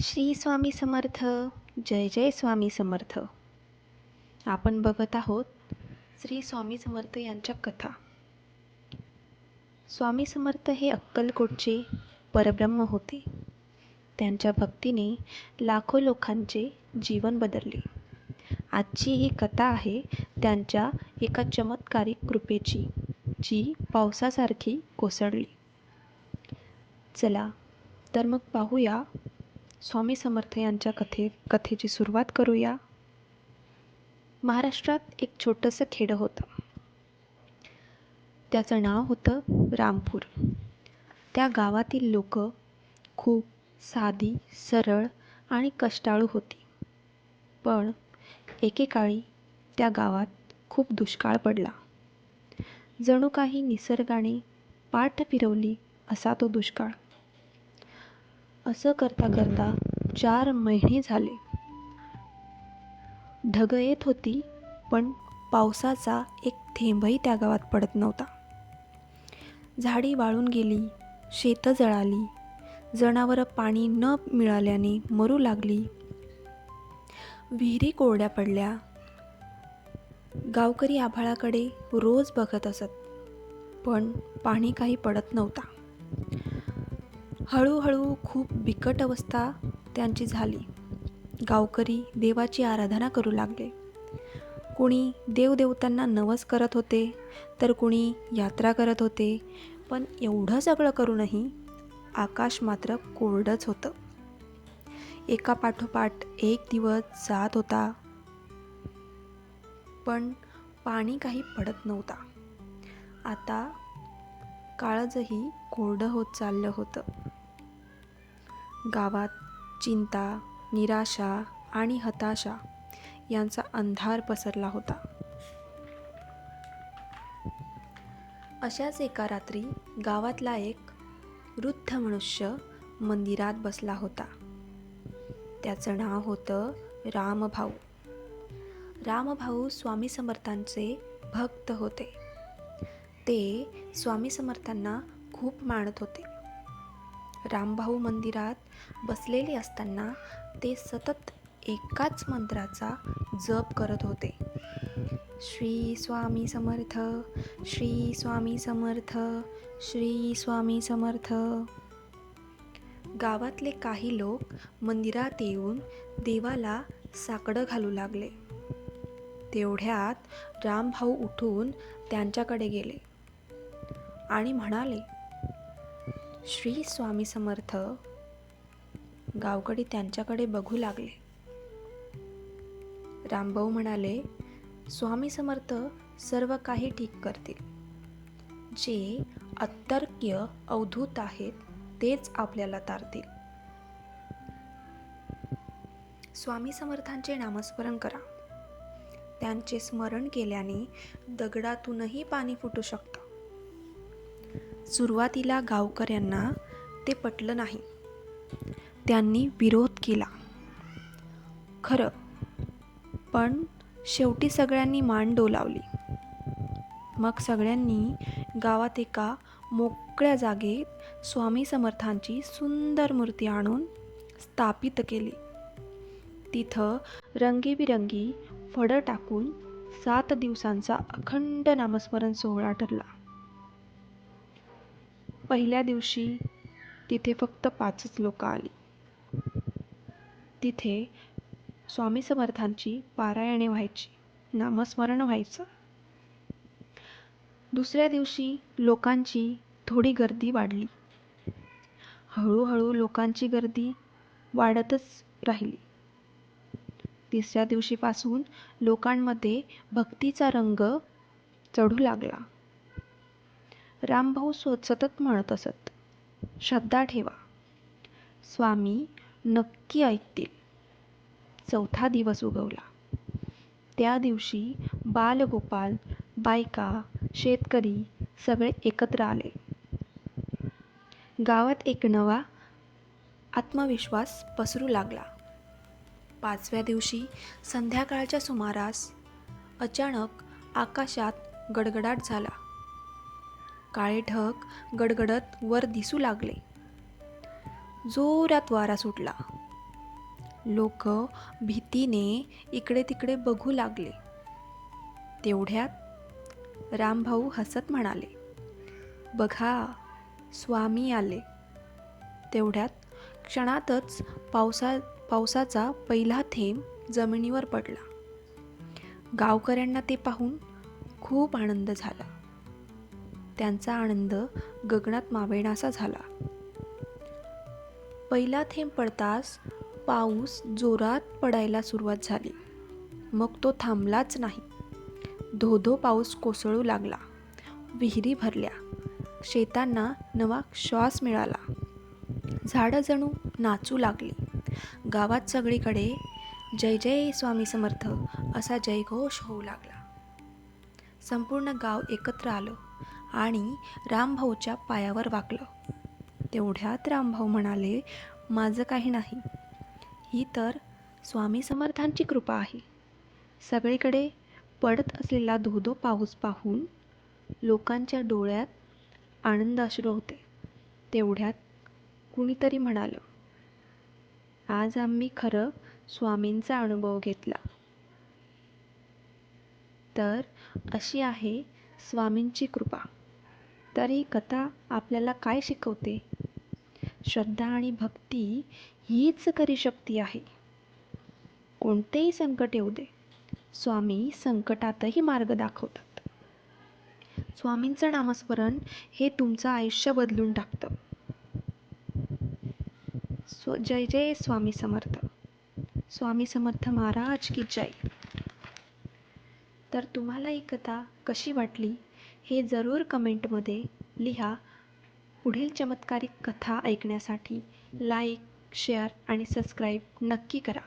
श्री स्वामी समर्थ. जय जय स्वामी समर्थ. आपण बघत आहोत श्री स्वामी समर्थ यांच्या कथा. स्वामी समर्थ हे अक्कलकोटचे परब्रह्म होते. त्यांच्या भक्तीने लाखो लोकांचे जीवन बदलले. आजची ही कथा आहे त्यांच्या एका चमत्कारिक कृपेची, जी पावसासारखी कोसळली. चला तर मग पाहूया स्वामी समर्थ यांच्या कथेची सुरुवात करूया. महाराष्ट्रात एक छोटंसं खेडं होतं. त्याचं नाव होतं रामपूर. त्या गावातील लोक खूप साधी, सरळ आणि कष्टाळू होती. पण एकेकाळी त्या गावात खूप दुष्काळ पडला. जणू काही निसर्गाने पाठ फिरवली असा तो दुष्काळ. असं करता करता 4 महिने झाले. ढग येत होती, पण पावसाचा एक थेंबही त्या गावात पडत नव्हता. झाडी वाळून गेली, शेतं जळाली, जनावरं पाणी न मिळाल्याने मरू लागली, विहिरी कोरड्या पडल्या. गावकरी आभाळाकडे रोज बघत असत, पण पाणी काही पडत नव्हता. हळूहळू खूप बिकट अवस्था त्यांची झाली. गावकरी देवाची आराधना करू लागले. कुणी देवदेवतांना नवस करत होते, तर कुणी यात्रा करत होते. पण एवढं सगळं करूनही आकाश मात्र कोरडंच होतं. एका पाठोपाठ एक दिवस जात होता, पण पाणी काही पडत नव्हता. आता काळजही कोरडं होत चाललं होतं. गावात चिंता, निराशा आणि हताशा यांचा अंधार पसरला होता. अशाच एका रात्री गावातला एक वृद्ध मनुष्य मंदिरात बसला होता. त्याचं नाव होतं रामभाऊ. रामभाऊ स्वामी समर्थांचे भक्त होते. ते स्वामी समर्थांना खूप मानत होते. रामभाऊ मंदिरात बसलेले असताना ते सतत एकाच मंत्राचा जप करत होते. श्री स्वामी समर्थ, श्री स्वामी समर्थ, श्री स्वामी समर्थ. गावातले काही लोक मंदिरात येऊन देवाला साकडं घालू लागले. तेवढ्यात रामभाऊ उठून त्यांच्याकडे गेले आणि म्हणाले, श्री स्वामी समर्थ. गावकरी त्यांच्याकडे बघू लागले. रामभाऊ म्हणाले, स्वामी समर्थ सर्व काही ठीक करतील. जे अतर्क्य अवधूत आहेत तेच आपल्याला तारतील. स्वामी समर्थांचे नामस्मरण करा. त्यांचे स्मरण केल्याने दगडातूनही पाणी फुटू शकतं. सुरुवातीला गावकऱ्यांना ते पटलं नाही. त्यांनी विरोध केला, खरं, पण शेवटी सगळ्यांनी मान डोलावली. मग सगळ्यांनी गावात एका मोकळ्या जागेत स्वामी समर्थांची सुंदर मूर्ती आणून स्थापित केली. तिथं रंगीबिरंगी फळं टाकून 7 दिवसांचा अखंड नामस्मरण सोहळा ठरला. पहिल्या दिवशी तिथे फक्त 5च लोक आली. तिथे स्वामी समर्थांची पारायणे व्हायची, नामस्मरण व्हायचं. दुसऱ्या दिवशी लोकांची थोडी गर्दी वाढली. हळूहळू लोकांची गर्दी वाढतच राहिली. तिसऱ्या दिवशीपासून लोकांमध्ये भक्तीचा रंग चढू लागला. रामभाऊ सतत म्हणत असत, श्रद्धा ठेवा, स्वामी नक्की ऐकतील. 4था दिवस उगवला. त्या दिवशी बालगोपाल, बायका, शेतकरी सगळे एकत्र आले. गावात एक नवा आत्मविश्वास पसरू लागला. 5व्या दिवशी संध्याकाळच्या सुमारास अचानक आकाशात गडगडाट झाला. काळे ढग गडगडत वर दिसू लागले. जोरात वारा सुटला. लोक भीतीने इकडे तिकडे बघू लागले. तेवढ्यात रामभाऊ हसत म्हणाले, "बघा, स्वामी आले." तेवढ्यात क्षणातच पावसाचा पहिला थेंब जमिनीवर पडला. गावकऱ्यांना ते पाहून खूप आनंद झाला. त्यांचा आनंद गगनात मावेनासा झाला. पहिला थेंब पडताच पाऊस जोरात पडायला सुरुवात झाली. मग तो थांबलाच नाही. धो-धो पाऊस कोसळू लागला. विहिरी भरल्या. शेतांना नवा श्वास मिळाला. झाडं जणू नाचू लागली. गावात सगळीकडे जय जय स्वामी समर्थ असा जयघोष होऊ लागला. संपूर्ण गाव एकत्र आलं आणि रामभाऊच्या पायावर वाकलं. तेवढ्यात रामभाऊ म्हणाले, "माझं काही नाही. ही तर स्वामी समर्थांची कृपा आहे." सगळीकडे पडत असलेला धो-धो पाऊस पाहून लोकांच्या डोळ्यात आनंद अश्रू होते. तेवढ्यात कुणीतरी म्हणालं, "आज आम्ही खरं स्वामींचा अनुभव घेतला." तर अशी आहे स्वामींची कृपा. तर ही कथा आपल्याला काय शिकवते? श्रद्धा आणि भक्ती हीच खरी शक्ती आहे. कोणतेही संकट येऊ दे, स्वामी संकटातही मार्ग दाखवतात. स्वामींचं नामस्मरण हे तुमचं आयुष्य बदलून टाकतं. जय जय स्वामी समर्थ. स्वामी समर्थ महाराज की जय. तर तुम्हाला ही कथा कशी वाटली हे जरूर कमेंटमध्ये लिहा. पुढील चमत्कारिक कथा ऐकण्यासाठी लाईक, शेअर आणि सबस्क्राईब नक्की करा.